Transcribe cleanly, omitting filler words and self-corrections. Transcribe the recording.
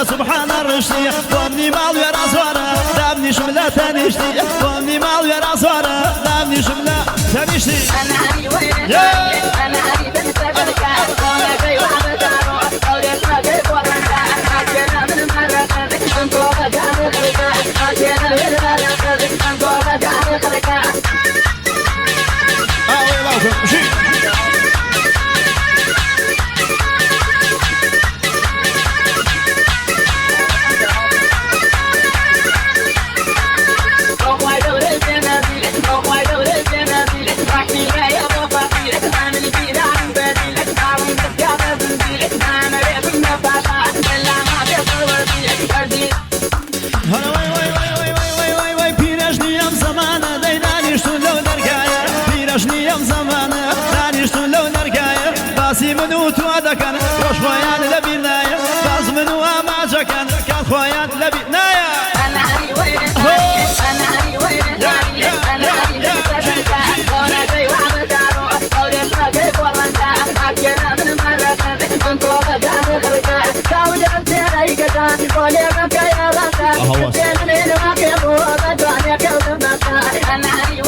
سبحان الرشدي وامني مال يا راسوانا دامني شملة تنشتي وامني مال يا راسوانا دامني شملة تنشتي أنا علي وين أنا علي بنتبرك أنا جاي وعمتارو أولي ما جاي ورنك أكينا من مرة أنتو بجاني خلقا أكينا من مرة أنتو بجاني خلقا منو تو دکن روش خویان لبی نایا باز منو آما جکن کات خویان لبی نایا أنا علي وين أنا علي وين أنا علي بنتبرك أنا جاي وعمتارو أولي ما جاي ورنك أكينا من مرة أنتو بجاني خلقا كاولي بنتي كتان قولي بك يا رنك أنا علي